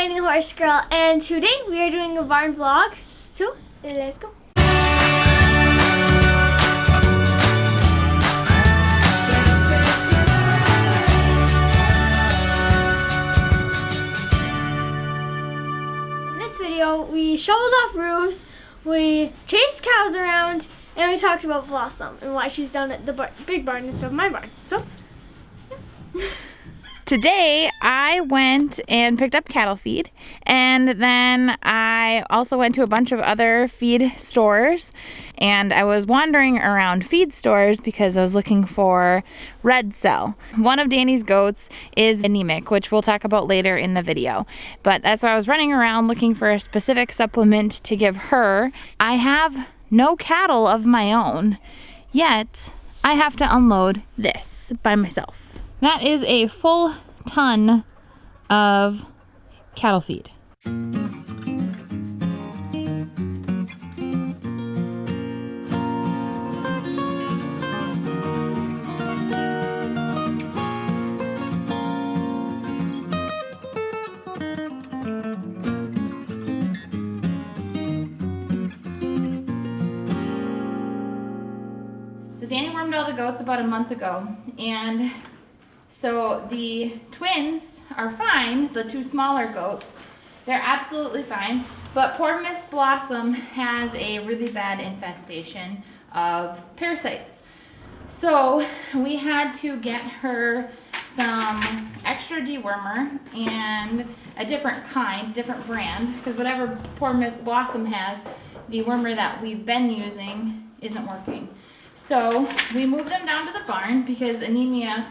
Danny the Horse Girl, and today we are doing a barn vlog. So let's go. In this video, we shoveled off roofs, we chased cows around, and we talked about Blossom and why she's down at the big barn instead of my barn. So. Yeah. Today, I went and picked up cattle feed, and then I also went to a bunch of other feed stores, and I was wandering around feed stores because I was looking for red cell. One of Danny's goats is anemic, which we'll talk about later in the video, but that's why I was running around looking for a specific supplement to give her. I have no cattle of my own, yet I have to unload this by myself. That is a full ton of cattle feed. So Danny wormed all the goats about a month ago, and so the twins are fine, the two smaller goats. They're absolutely fine, but poor Miss Blossom has a really bad infestation of parasites. So we had to get her some extra dewormer and a different kind, different brand, because whatever poor Miss Blossom has, the wormer that we've been using isn't working. So we moved them down to the barn because anemia,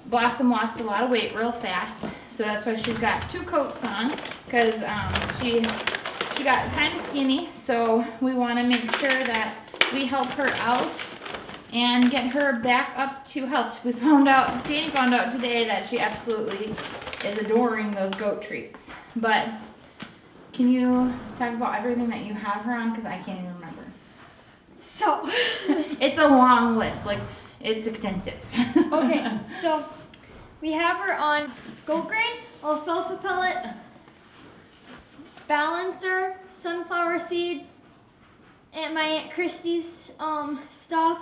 Blossom lost a lot of weight real fast, so that's why she's got two coats on, because she got kind of skinny, so we want to make sure that we help her out and get her back up to health. Danny found out today that she absolutely is adoring those goat treats. But can you talk about everything that you have her on, because I can't even remember. So it's a long list, like it's extensive. Okay, so we have her on goat grain, alfalfa pellets, balancer, sunflower seeds, and my Aunt Christie's stuff,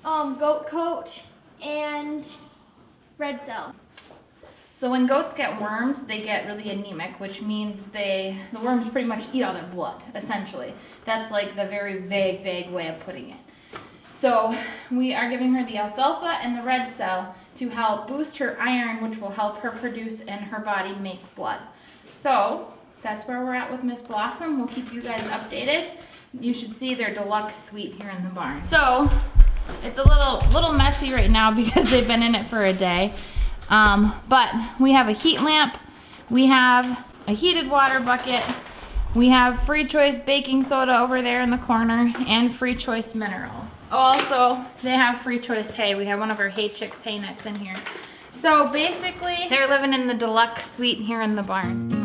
goat coat, and red cell. So when goats get worms, they get really anemic, which means the worms pretty much eat all their blood, essentially. That's like the very vague way of putting it. So we are giving her the alfalfa and the red cell to help boost her iron, which will help her produce and her body make blood. So that's where we're at with Miss Blossom. We'll keep you guys updated. You should see their deluxe suite here in the barn. So it's a little messy right now because they've been in it for a day. But we have a heat lamp, we have a heated water bucket, we have Free Choice baking soda over there in the corner, and Free Choice minerals. Also, they have Free Choice hay. We have one of our Hay Chicks hay nets in here. So basically, they're living in the deluxe suite here in the barn.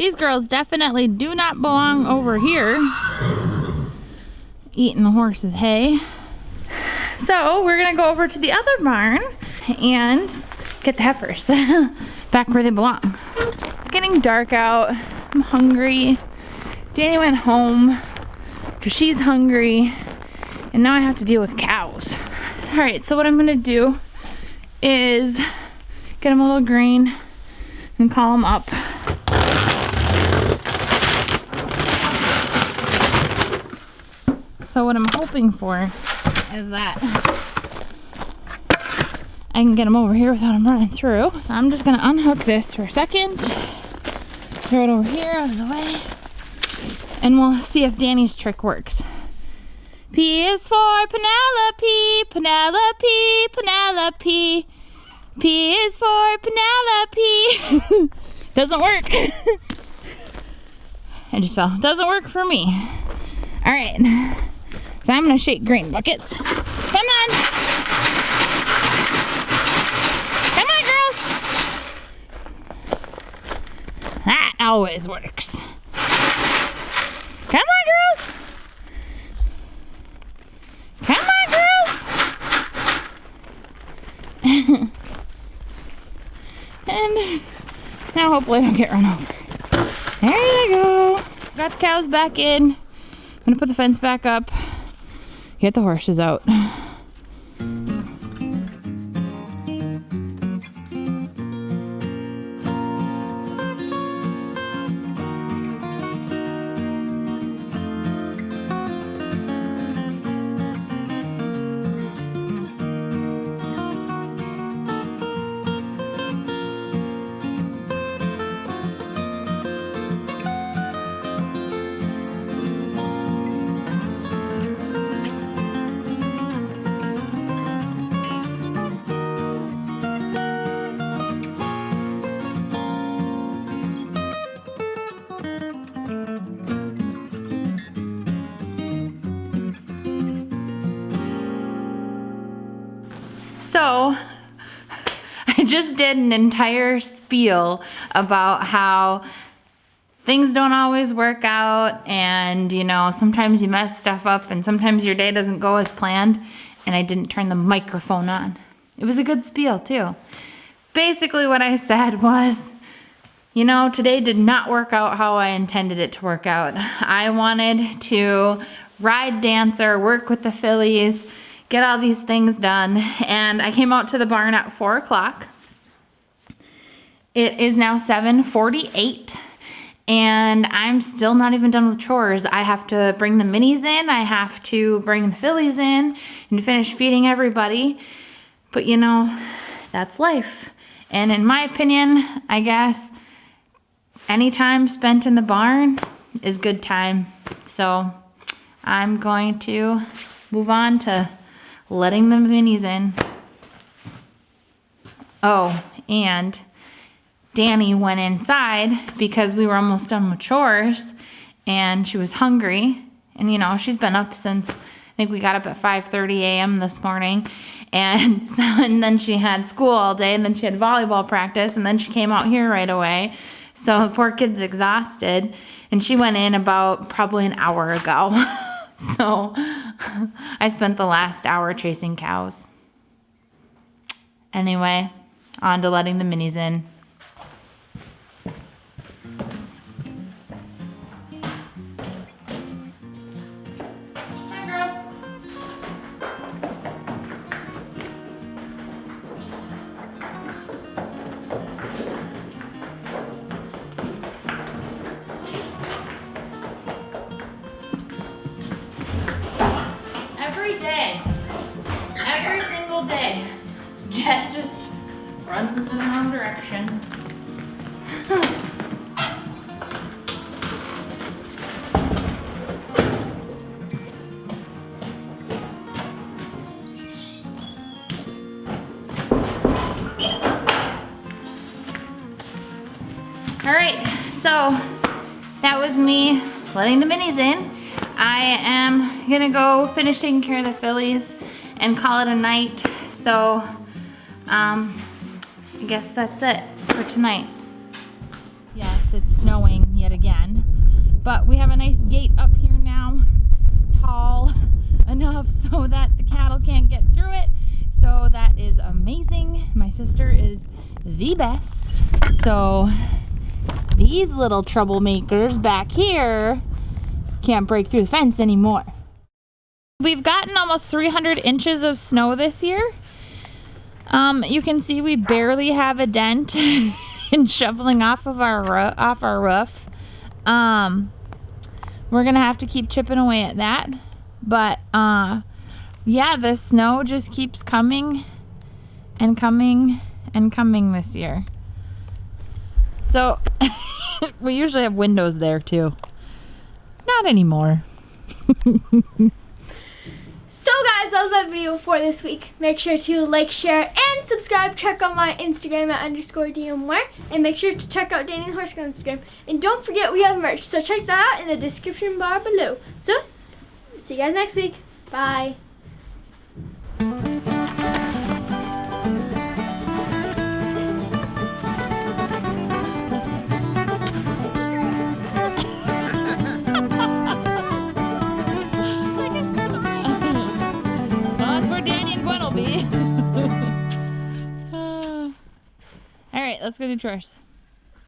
These girls definitely do not belong over here eating the horse's hay. So we're gonna go over to the other barn and get the heifers back where they belong. It's getting dark out. I'm hungry. Danny went home because she's hungry, and now I have to deal with cows. All right, so what I'm gonna do is get them a little grain and call them up. So what I'm hoping for is that I can get them over here without them running through. So I'm just gonna unhook this for a second, throw it over here out of the way, and we'll see if Danny's trick works. P is for Penelope, Penelope, Penelope. P is for Penelope. Doesn't work. I just fell. Doesn't work for me. All right. So I'm gonna shake grain buckets. Come on. Come on, girls. That always works. Come on, girls. Come on, girls. And now hopefully I don't get run over. There you go. Got the cows back in. I'm gonna put the fence back up. Get the horses out. So, I just did an entire spiel about how things don't always work out, and you know, sometimes you mess stuff up and sometimes your day doesn't go as planned, and I didn't turn the microphone on. It was a good spiel too. Basically what I said was, you know, today did not work out how I intended it to work out. I wanted to ride Dancer, work with the fillies, get all these things done, and I came out to the barn at 4 o'clock. It is now 7:48, and I'm still not even done with chores. I have to bring the minis in, I have to bring the fillies in, and finish feeding everybody. But you know, that's life. And in my opinion, I guess, any time spent in the barn is good time. So I'm going to move on to letting the minis in. Oh, and Danny went inside because we were almost done with chores and she was hungry. And you know, she's been up since, I think we got up at 5:30 a.m. this morning. And then she had school all day, and then she had volleyball practice, and then she came out here right away. So the poor kid's exhausted, and she went in about probably an hour ago. So I spent the last hour chasing cows. Anyway, on to letting the minis in. Hi, girls. Every single day, Jet just runs in the wrong direction. All right, so that was me letting the minis in. I am gonna go finish taking care of the fillies and call it a night. So I guess that's it for tonight. Yes, it's snowing. But we have a nice gate up here now, tall enough so that the cattle can't get through it. So that is amazing. My sister is the best. So these little troublemakers back here can't break through the fence anymore. We've gotten almost 300 inches of snow this year. You can see we barely have a dent in shoveling off of our roof. We're gonna have to keep chipping away at that. But yeah, the snow just keeps coming and coming and coming this year. So we usually have windows there too. Not anymore. So guys, that was my video for this week. Make sure to like, share, and subscribe. Check out my Instagram at _DMWare. And make sure to check out Danny the Horse Girl Instagram. And don't forget we have merch. So check that out in the description bar below. So, see you guys next week. Bye. All right, let's go do chores.